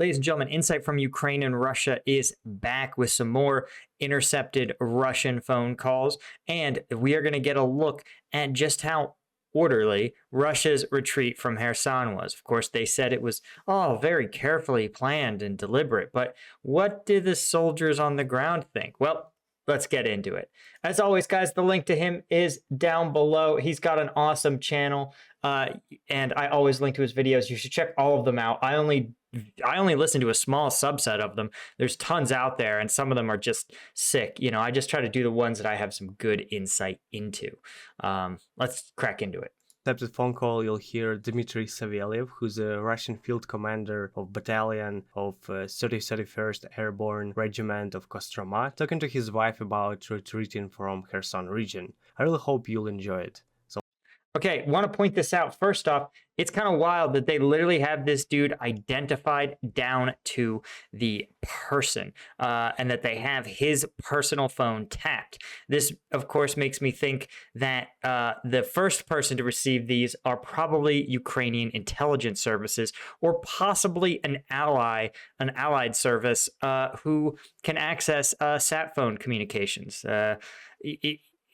Ladies and gentlemen, Insight from Ukraine and Russia is back with some more intercepted Russian phone calls. And we are going to get a look at just how orderly Russia's retreat from Kherson was. Of course, they said it was all very carefully planned and deliberate. But what did the soldiers on the ground think? Well, let's get into it. As always, guys, the link to him is down below. He's got an awesome channel, and I always link to his videos. You should check all of them out. I only listen to a small subset of them. There's tons out there, and some of them are just sick. You know, I just try to do the ones that I have some good insight into. Let's crack into it. Accepted phone call, you'll hear Dmitry Savelyev, who's a Russian field commander of battalion of 31st Airborne Regiment of Kostroma, talking to his wife about retreating from Kherson region. I really hope you'll enjoy it. Okay, want to point this out. First off, it's kind of wild that they literally have this dude identified down to the person, and that they have his personal phone tapped. This, of course, makes me think that the first person to receive these are probably Ukrainian intelligence services, or possibly an allied service who can access sat phone communications.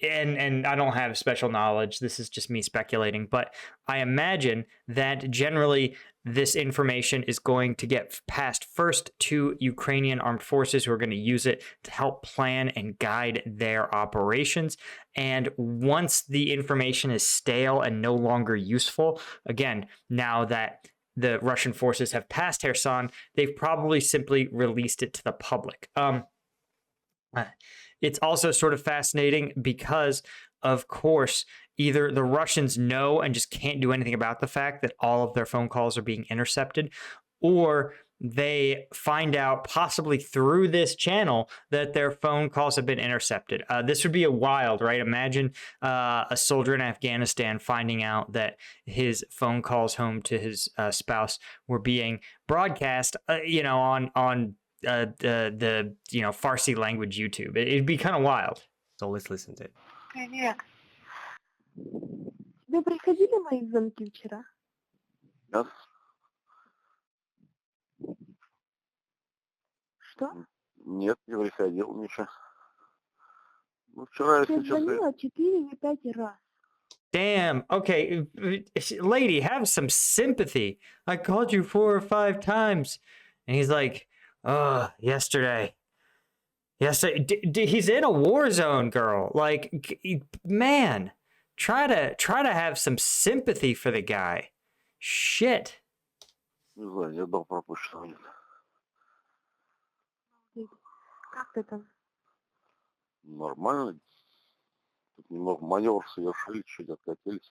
And I don't have special knowledge. This is just me speculating, but I imagine that generally this information is going to get passed first to Ukrainian armed forces, who are going to use it to help plan and guide their operations. And once the information is stale and no longer useful, again, now that the Russian forces have passed Kherson, they've probably simply released it to the public. It's also sort of fascinating because, of course, either the Russians know and just can't do anything about the fact that all of their phone calls are being intercepted, or they find out possibly through this channel that their phone calls have been intercepted. This would be a wild, right? Imagine a soldier in Afghanistan finding out that his phone calls home to his spouse were being broadcast, on the Farsi language YouTube. It'd be kind of wild. So let's listen to it. Привет. Тебе приходили мои звонки вчера? Нет, Что? нет, не приходил ничего. Ну, вчера, Я если честно, звонила 4 или 5 раз. Damn. Okay, lady, have some sympathy. I called you 4 or 5 times. And he's like, oh, yesterday. He's in a war zone, girl. Like, man, try to have some sympathy for the guy. Shit. не знаю, не был пропущен. Как ты там? Нормально. Тут немного маневр совершили, чуть откатились.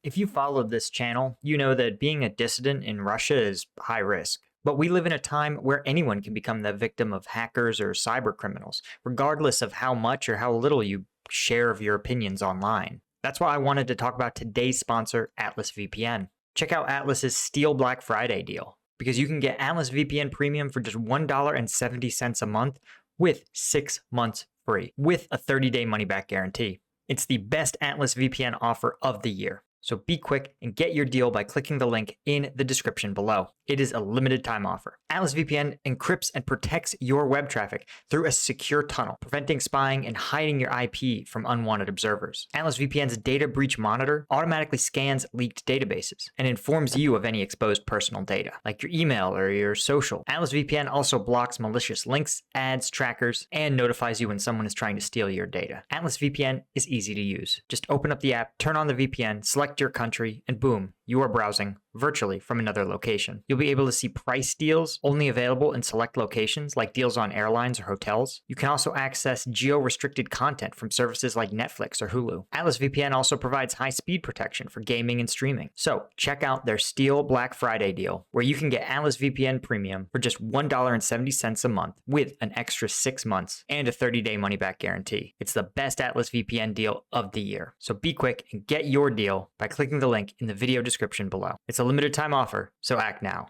If you followed this channel, you know that being a dissident in Russia is high risk. But we live in a time where anyone can become the victim of hackers or cyber criminals, regardless of how much or how little you share of your opinions online. That's why I wanted to talk about today's sponsor, Atlas VPN. Check out Atlas's Steel Black Friday deal, because you can get Atlas VPN Premium for just $1.70 a month with 6 months free, with a 30-day money-back guarantee. It's the best Atlas VPN offer of the year. So be quick and get your deal by clicking the link in the description below. It is a limited time offer. Atlas VPN encrypts and protects your web traffic through a secure tunnel, preventing spying and hiding your IP from unwanted observers. Atlas VPN's data breach monitor automatically scans leaked databases and informs you of any exposed personal data, like your email or your social. Atlas VPN also blocks malicious links, ads, trackers, and notifies you when someone is trying to steal your data. Atlas VPN is easy to use. Just open up the app, turn on the VPN, select your country, and boom, you are browsing virtually from another location. You'll be able to see price deals only available in select locations, like deals on airlines or hotels. You can also access geo-restricted content from services like Netflix or Hulu. Atlas VPN also provides high-speed protection for gaming and streaming. So check out their Steel Black Friday deal, where you can get Atlas VPN Premium for just $1.70 a month with an extra 6 months and a 30-day money-back guarantee. It's the best Atlas VPN deal of the year. So be quick and get your deal by clicking the link in the video description below. It's a limited time offer, so act now.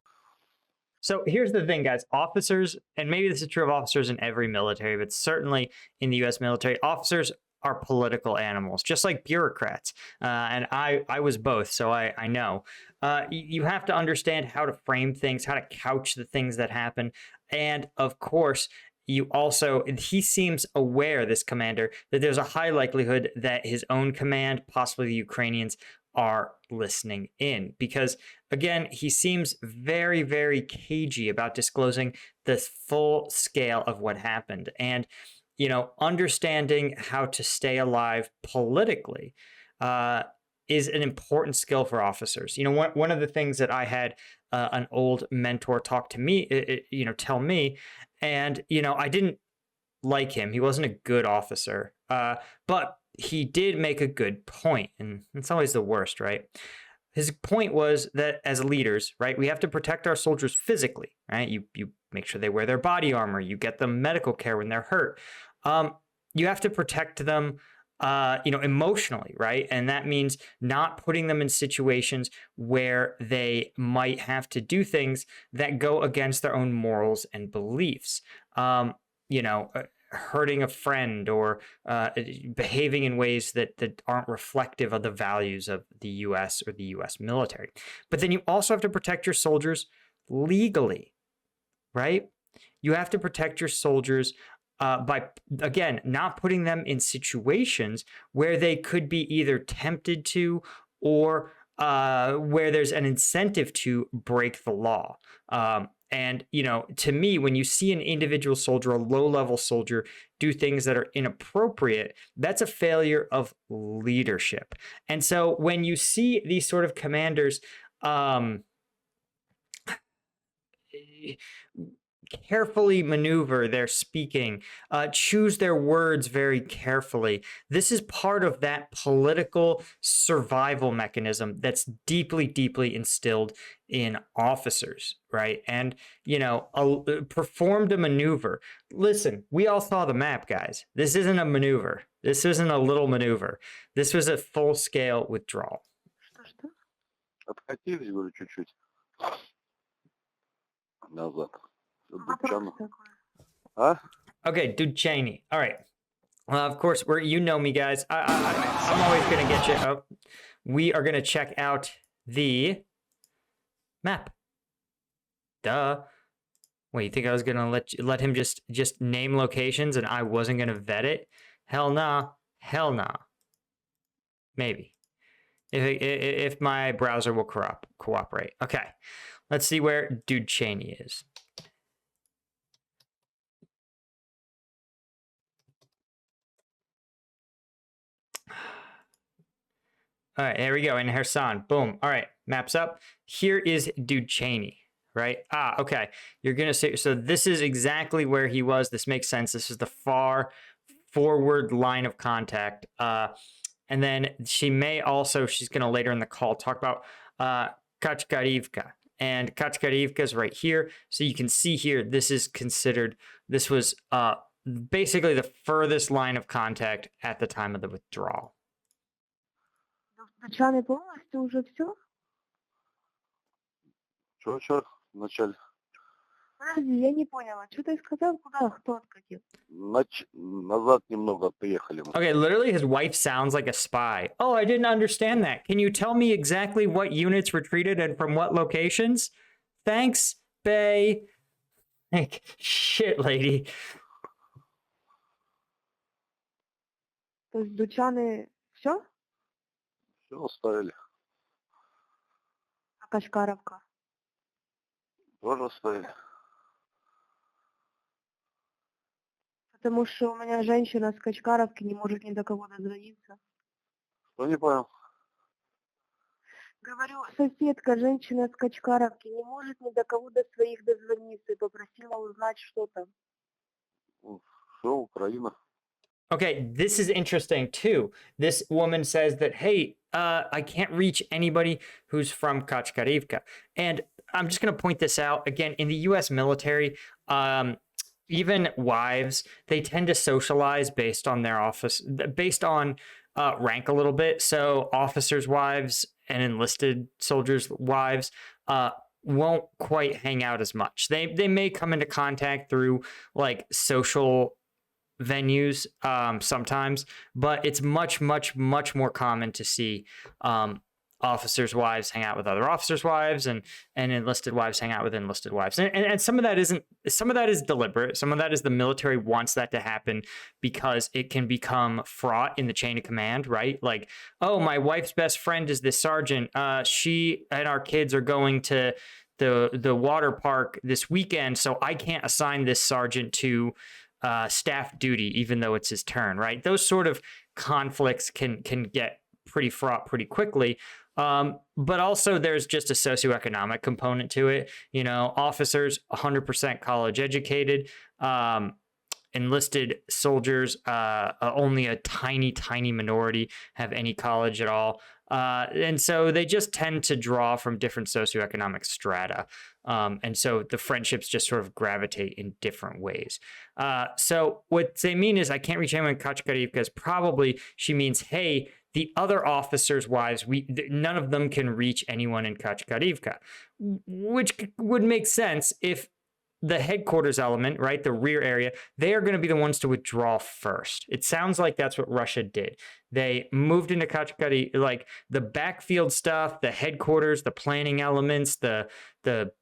So here's the thing, guys. Officers, and maybe this is true of officers in every military, but certainly in the U.S. military, officers are political animals, just like bureaucrats. And I was both, so I know. You have to understand how to frame things, how to couch the things that happen. And of course, he seems aware, this commander, that there's a high likelihood that his own command, possibly the Ukrainians, are listening in, because again, he seems very, very cagey about disclosing the full scale of what happened. And understanding how to stay alive politically is an important skill for officers. One of the things that I had an old mentor talk to me, tell me, and I didn't like him. He wasn't a good officer, but he did make a good point, and it's always the worst, right? His point was that as leaders, right, we have to protect our soldiers physically, right? You make sure they wear their body armor, you get them medical care when they're hurt. You have to protect them, emotionally, right? And that means not putting them in situations where they might have to do things that go against their own morals and beliefs. Hurting a friend or behaving in ways that aren't reflective of the values of the U.S. or the U.S. military. But then you also have to protect your soldiers legally, right? You have to protect your soldiers by, again, not putting them in situations where they could be either tempted to or where there's an incentive to break the law. And, to me, when you see an individual soldier, a low-level soldier, do things that are inappropriate, that's a failure of leadership. And so when you see these sort of commanders carefully maneuver their speaking, choose their words very carefully. This is part of that political survival mechanism that's deeply, deeply instilled in officers, right? And, performed a maneuver. Listen, we all saw the map, guys. This isn't a maneuver. This isn't a little maneuver. This was a full-scale withdrawal. Что? Откатились, говорю, чуть-чуть назад. Вопрос Дубчана. такой. А? Okay, dude Cheney. All right. Of course, you know me, guys. I'm always going to get you. Oh, we are going to check out the map. Duh. Wait, you think I was going to let him just name locations and I wasn't going to vet it? Hell nah. Hell nah. Maybe. If my browser will cooperate. Okay. Let's see where Dude Cheney is. All right, there we go. In Kherson. Boom. All right, maps up. Here is Dude Cheney, right? Okay. You're going to say, so this is exactly where he was. This makes sense. This is the far forward line of contact. And then she's going to later in the call talk about Kachkarivka. And Kachkarivka is right here. So you can see here, this was basically the furthest line of contact at the time of the withdrawal. Дучаны полностью уже все? Чё, вначале? Подожди, я не поняла. Что ты сказал, куда, кто откатил? Назад немного приехали мы. Okay, literally his wife sounds like a spy. Oh, I didn't understand that. Can you tell me exactly what units retreated and from what locations? Thanks, Bay. Like, shit, lady. То есть Дучаны все? Все оставили. А Качкаровка? Тоже оставили. Потому что у меня женщина с Качкаровки не может ни до кого дозвониться. Что не понял? Говорю, соседка, женщина с Качкаровки, не может ни до кого до своих дозвониться и попросила узнать, что там. Все, Украина. Okay, this is interesting too. This woman says that, hey, I can't reach anybody who's from Kachkarivka. And I'm just going to point this out. Again, in the U.S. military, even wives, they tend to socialize based on their office, based on rank a little bit. So officers' wives and enlisted soldiers' wives won't quite hang out as much. They may come into contact through like social venues sometimes, but it's much, much, much more common to see officers' wives hang out with other officers' wives, and enlisted wives hang out with enlisted wives. And some of that isn't, some of that is deliberate. Some of that is the military wants that to happen because it can become fraught in the chain of command, right? Like, oh, my wife's best friend is this sergeant. She and our kids are going to the water park this weekend, so I can't assign this sergeant to staff duty, even though it's his turn, right? Those sort of conflicts can get pretty fraught pretty quickly. But also there's just a socioeconomic component to it. You know, officers, 100% college educated, enlisted soldiers, only a tiny minority have any college at all. And so they just tend to draw from different socioeconomic strata. And so the friendships just sort of gravitate in different ways. So what they mean is, I can't reach anyone in Kachkarivka, because probably she means, hey, the other officers' wives, none of them can reach anyone in Kachkarivka, which would make sense if the headquarters element, right, the rear area, they are going to be the ones to withdraw first. It sounds like that's what Russia did. They moved into Kachkari, like the backfield stuff, the headquarters, the planning elements, the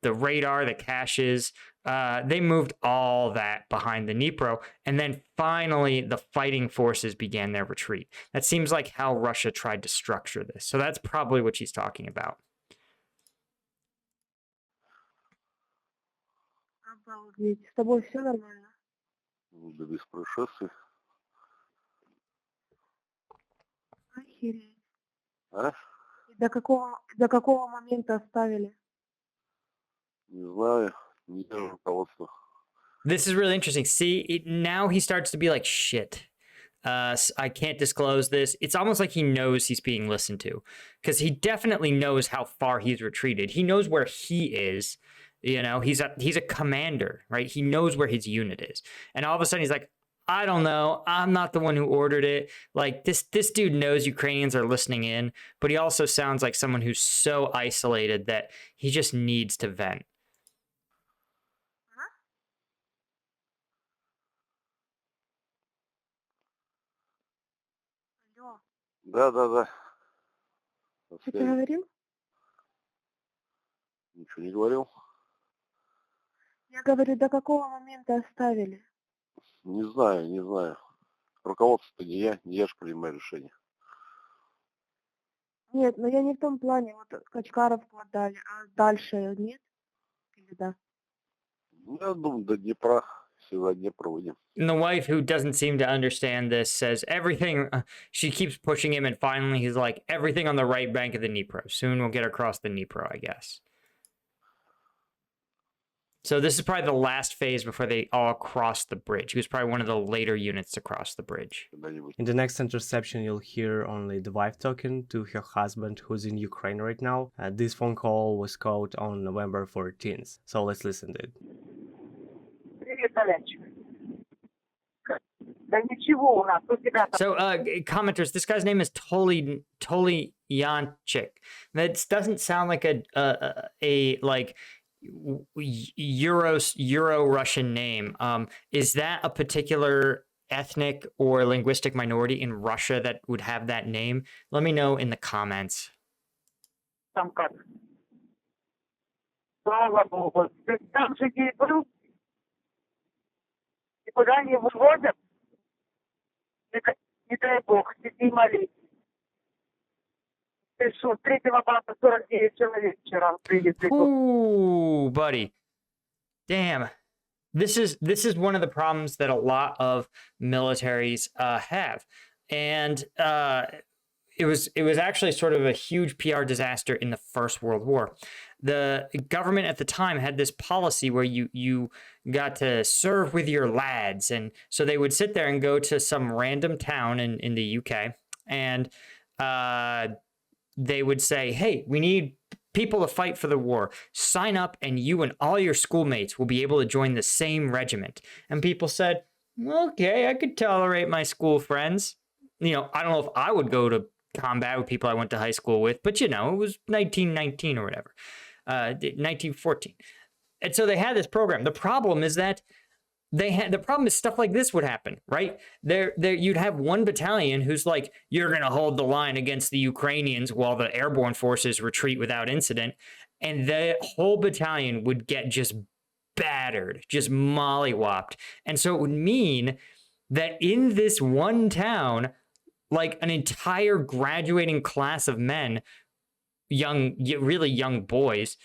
radar, the caches. They moved all that behind the Dnipro, and then finally the fighting forces began their retreat. That seems like how Russia tried to structure this. So that's probably what she's talking about. Обалдеть. С тобой все нормально? Да без происшествий. Охереть. А? И до какого момента оставили? Не знаю, не вижу руководства. This is really interesting. See, now he starts to be like, shit. I can't disclose this. It's almost like he knows he's being listened to, because he definitely knows how far he's retreated. He knows where he is. You know, he's a commander, right? He knows where his unit is. And all of a sudden he's like, I don't know. I'm not the one who ordered it. Like, this dude knows Ukrainians are listening in, but he also sounds like someone who's so isolated that he just needs to vent. Алло, Да. что ты говорил? Ничего не говорил. Я говорю, до какого момента оставили? Не знаю. Руководство-то не я же принимаю решение. Нет, но я не в том плане, вот Качкаровку отдали, а дальше нет? Или да? Я думаю, до Днепра. Всегда Днепр выйдем. And the wife, who doesn't seem to understand this, says everything. She keeps pushing him, and finally he's like, everything on the right bank of the Dnipro. Soon we'll get across the Dnipro, I guess. So this is probably the last phase before they all cross the bridge. He was probably one of the later units to cross the bridge. Когда-нибудь. In the next interception, you'll hear only the wife talking to her husband, who's in Ukraine right now. This phone call was called on November 14th, so let's listen to it. Привет, Олечка. Да ничего у нас, у тебя там. So, commenters, this guy's name is Toli Yanchik. That doesn't sound like a like Euro Russian name. Is that a particular ethnic or linguistic minority in Russia that would have that name? Let me know in the comments. Там как? Слава Богу. Ты там же не был? Никуда не выводят? Не дай Бог, сиди и молись. Ты что, 3-го бата 49 человек вчера привезли. Ooh, buddy. Damn. This is one of the problems that a lot of militaries have. And it was actually sort of a huge PR disaster in the First World War. The government at the time had this policy where you got to serve with your lads. And so they would sit there and go to some random town in the UK, and they would say, hey, we need people to fight for the war. Sign up and you and all your schoolmates will be able to join the same regiment. And people said, okay, I could tolerate my school friends. You know, I don't know if I would go to combat with people I went to high school with, but you know, it was 1919 or whatever, 1914. And so they had this program. The problem is that the problem is stuff like this would happen, right? There you'd have one battalion who's like, you're gonna hold the line against the Ukrainians while the airborne forces retreat without incident, and the whole battalion would get just battered, just mollywopped. And so it would mean that in this one town, like an entire graduating class of men, really young boys,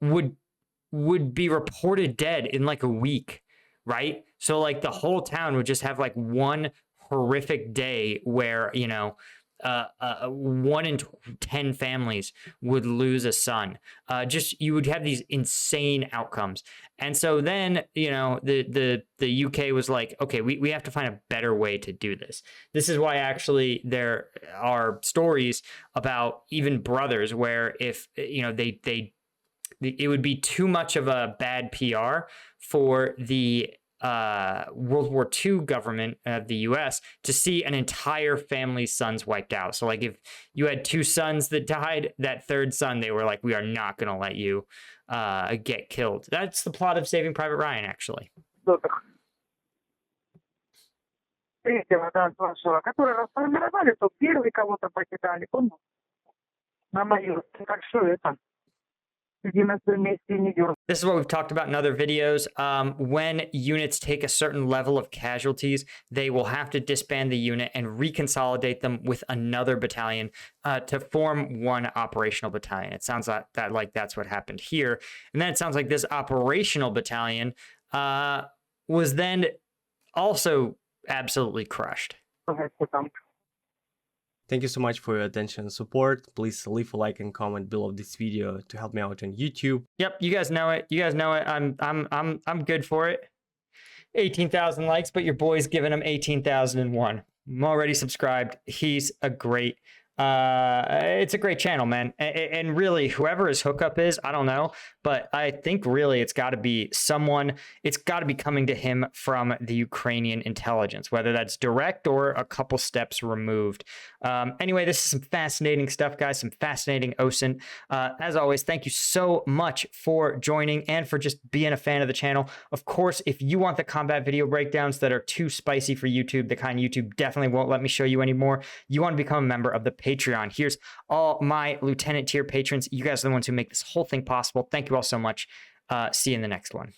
would be reported dead in like a week, right? So like the whole town would just have like one horrific day where, you know, 1 in 10 families would lose a son. You would have these insane outcomes. And so then, you know, the UK was like, okay, we have to find a better way to do this. This is why actually there are stories about even brothers where if, you know, it would be too much of a bad PR for the World War II government of the US to see an entire family's sons wiped out. So like if you had 2 sons that died, that third son, they were like, we are not going to let you get killed. That's the plot of Saving Private Ryan, actually. Третьего, да, вашего, которые расформировали, то первый кого-то покидали, помню? На мою, так что это? This is what we've talked about in other videos. When units take a certain level of casualties, they will have to disband the unit and reconsolidate them with another battalion to form one operational battalion. It sounds like that's what happened here. And then it sounds like this operational battalion was then also absolutely crushed. Thank you so much for your attention and support. Please leave a like and comment below this video to help me out on YouTube. Yep, you guys know it. I'm good for it. 18,000 likes, but your boy's giving him 18,001. I'm already subscribed. He's a great it's a great channel, man. And really, whoever his hookup is, I don't know, but I think really it's got to be someone, it's got to be coming to him from the Ukrainian intelligence, whether that's direct or a couple steps removed. Anyway, this is some fascinating stuff, guys, some fascinating OSINT. As always, thank you so much for joining and for just being a fan of the channel. Of course, if you want the combat video breakdowns that are too spicy for YouTube, the kind YouTube definitely won't let me show you anymore, you want to become a member of the Patreon. Here's all my lieutenant tier patrons. You guys are the ones who make this whole thing possible. Thank you all so much. See you in the next one.